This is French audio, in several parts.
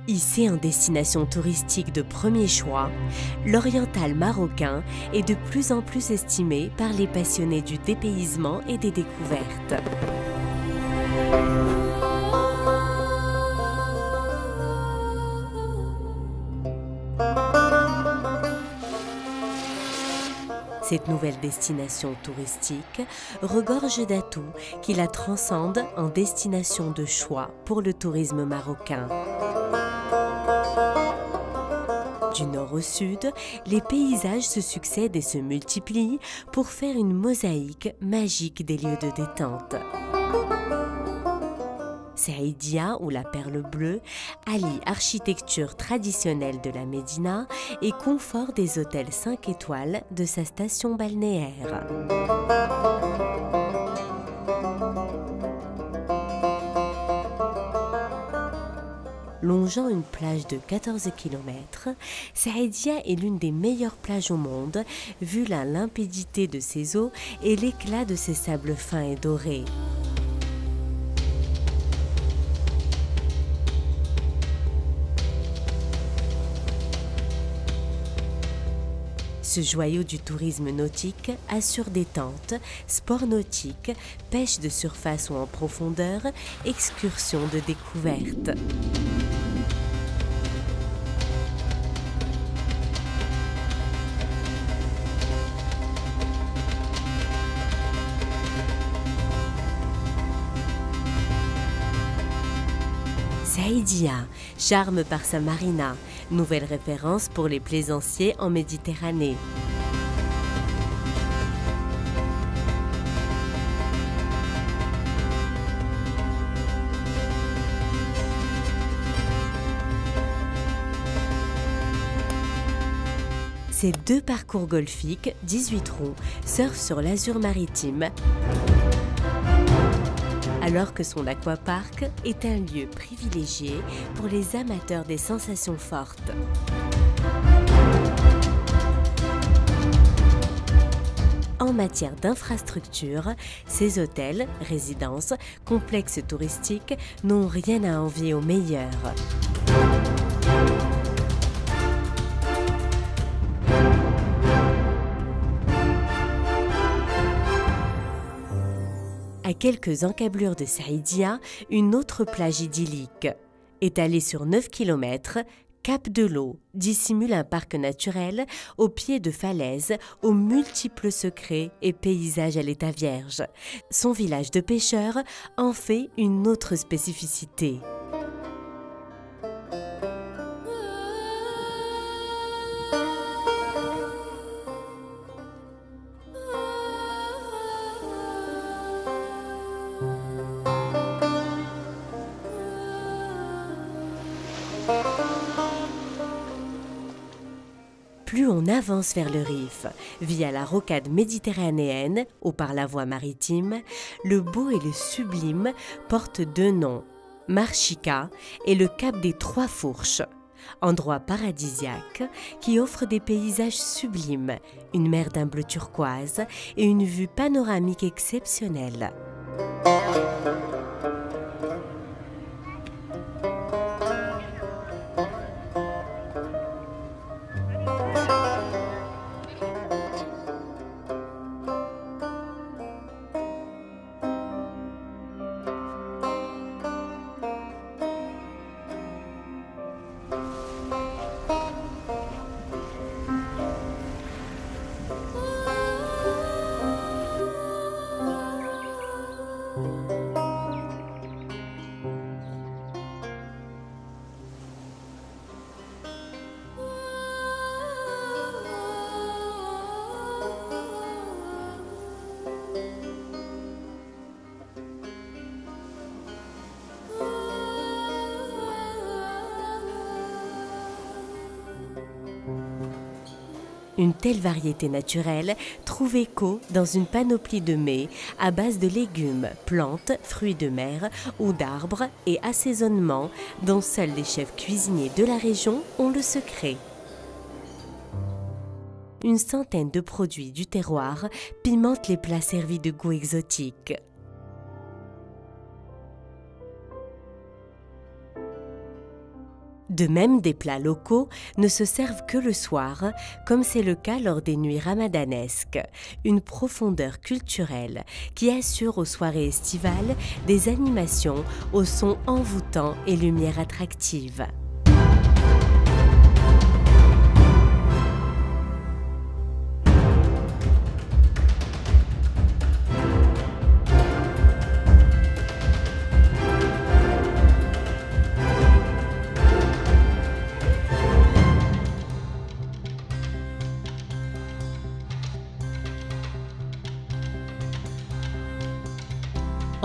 Hissé en destination touristique de premier choix, l'oriental marocain est de plus en plus estimé par les passionnés du dépaysement et des découvertes. Cette nouvelle destination touristique regorge d'atouts qui la transcendent en destination de choix pour le tourisme marocain. Du nord au sud, les paysages se succèdent et se multiplient pour faire une mosaïque magique des lieux de détente. Saïdia, ou la Perle Bleue, allie architecture traditionnelle de la Médina et confort des hôtels 5 étoiles de sa station balnéaire. Longeant une plage de 14 km, Saïdia est l'une des meilleures plages au monde, vu la limpidité de ses eaux et l'éclat de ses sables fins et dorés. Ce joyau du tourisme nautique assure détente, sport nautique, pêche de surface ou en profondeur, excursions de découverte. Saïdia, charme par sa marina, nouvelle référence pour les plaisanciers en Méditerranée. Ces deux parcours golfiques, 18 trous, surfent sur l'azur maritime, alors que son aquapark est un lieu privilégié pour les amateurs des sensations fortes. En matière d'infrastructure, ces hôtels, résidences, complexes touristiques n'ont rien à envier aux meilleurs. À quelques encablures de Saïdia, une autre plage idyllique. Étalée sur 9 km, Cap de l'Eau dissimule un parc naturel au pied de falaises aux multiples secrets et paysages à l'état vierge. Son village de pêcheurs en fait une autre spécificité. Plus on avance vers le Rif, via la rocade méditerranéenne ou par la voie maritime, le beau et le sublime portent deux noms, Marchika et le cap des Trois Fourches, endroit paradisiaque qui offre des paysages sublimes, une mer d'un bleu turquoise et une vue panoramique exceptionnelle. Une telle variété naturelle trouve écho dans une panoplie de mets à base de légumes, plantes, fruits de mer ou d'arbres et assaisonnements dont seuls les chefs cuisiniers de la région ont le secret. Une centaine de produits du terroir pimentent les plats servis de goût exotique. De même, des plats locaux ne se servent que le soir, comme c'est le cas lors des nuits ramadanesques, une profondeur culturelle qui assure aux soirées estivales des animations au son envoûtant et lumière attractive.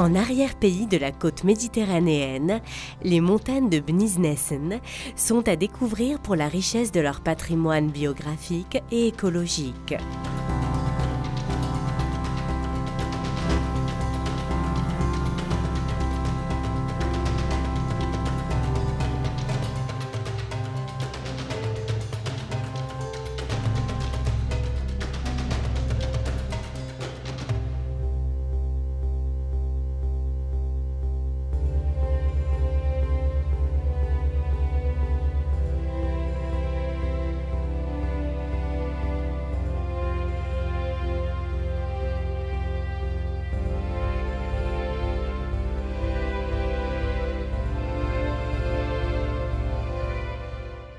En arrière-pays de la côte méditerranéenne, les montagnes de Bnisnessen sont à découvrir pour la richesse de leur patrimoine biographique et écologique.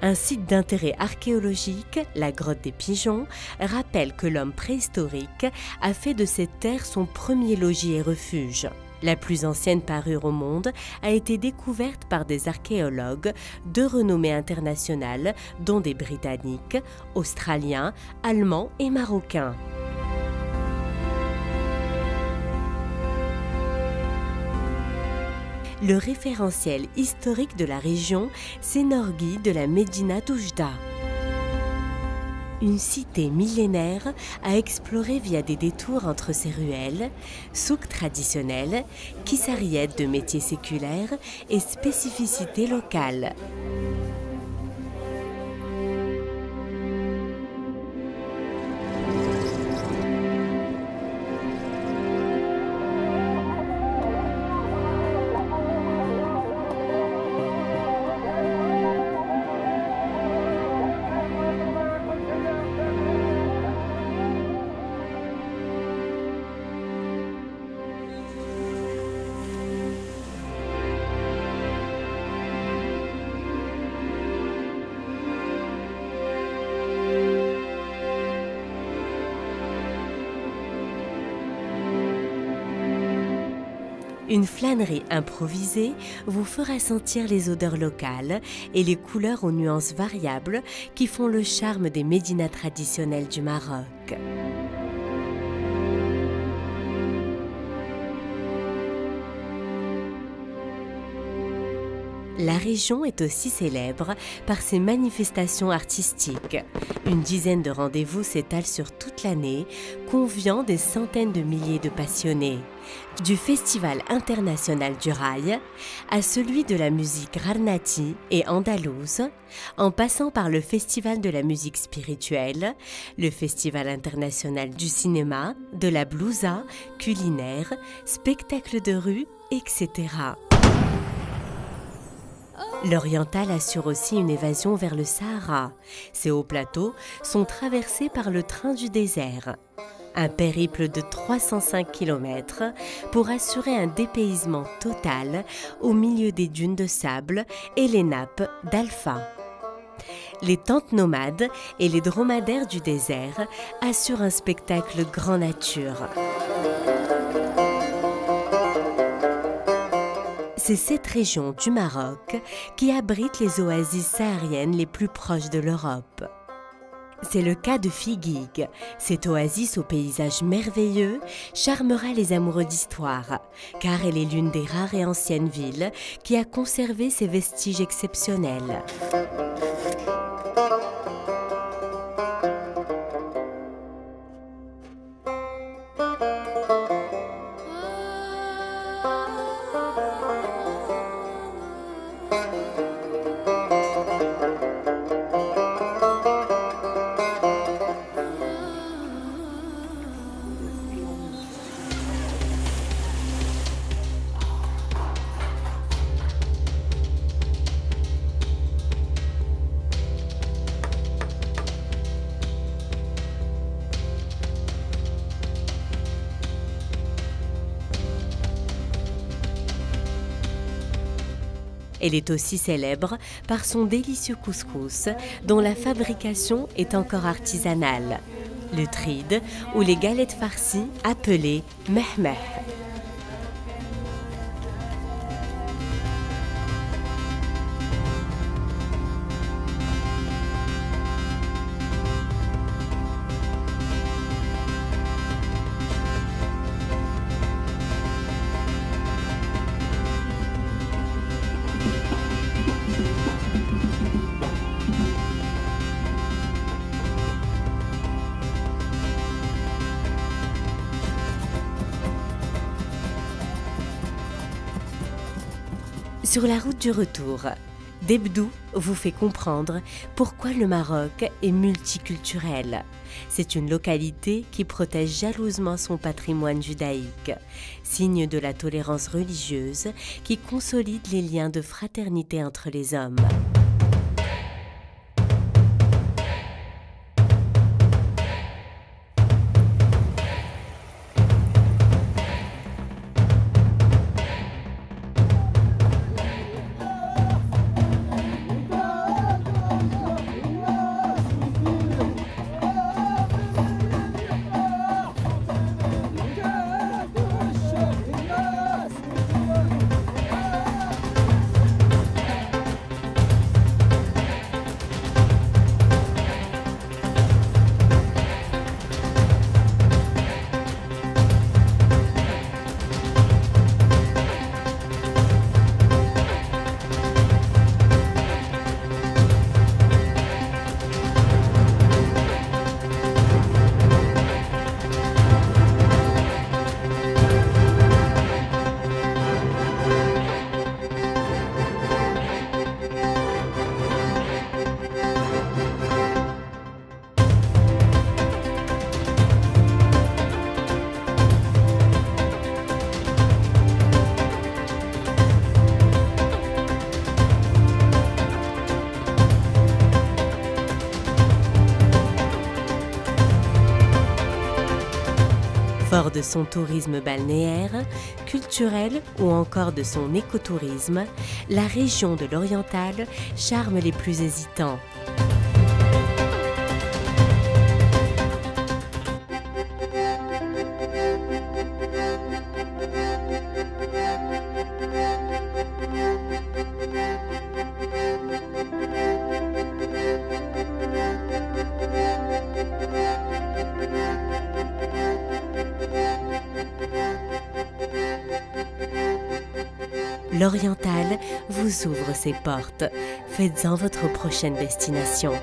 Un site d'intérêt archéologique, la grotte des Pigeons, rappelle que l'homme préhistorique a fait de cette terre son premier logis et refuge. La plus ancienne parure au monde a été découverte par des archéologues de renommée internationale, dont des Britanniques, Australiens, Allemands et Marocains. Le référentiel historique de la région s'énorgueille de la Médina d'Oujda. Une cité millénaire à explorer via des détours entre ses ruelles, souks traditionnels, kissariettes de métiers séculaires et spécificités locales. Une flânerie improvisée vous fera sentir les odeurs locales et les couleurs aux nuances variables qui font le charme des médinas traditionnelles du Maroc. La région est aussi célèbre par ses manifestations artistiques. Une dizaine de rendez-vous s'étalent sur toute l'année, conviant des centaines de milliers de passionnés. Du Festival international du rail à celui de la musique rarnati et andalouse, en passant par le Festival de la musique spirituelle, le Festival international du cinéma, de la blousa, culinaire, spectacles de rue, etc. L'Oriental assure aussi une évasion vers le Sahara. Ces hauts plateaux sont traversés par le train du désert. Un périple de 305 km pour assurer un dépaysement total au milieu des dunes de sable et les nappes d'Alpha. Les tentes nomades et les dromadaires du désert assurent un spectacle grand nature. C'est cette région du Maroc qui abrite les oasis sahariennes les plus proches de l'Europe. C'est le cas de Figuig. Cette oasis au paysage merveilleux charmera les amoureux d'histoire, car elle est l'une des rares et anciennes villes qui a conservé ses vestiges exceptionnels. Elle est aussi célèbre par son délicieux couscous, dont la fabrication est encore artisanale. Le tride ou les galettes farcies appelées mehmeh. Sur la route du retour, Debdou vous fait comprendre pourquoi le Maroc est multiculturel. C'est une localité qui protège jalousement son patrimoine judaïque, signe de la tolérance religieuse qui consolide les liens de fraternité entre les hommes. Fort de son tourisme balnéaire, culturel ou encore de son écotourisme, la région de l'Oriental charme les plus hésitants. L'Oriental vous ouvre ses portes. Faites-en votre prochaine destination.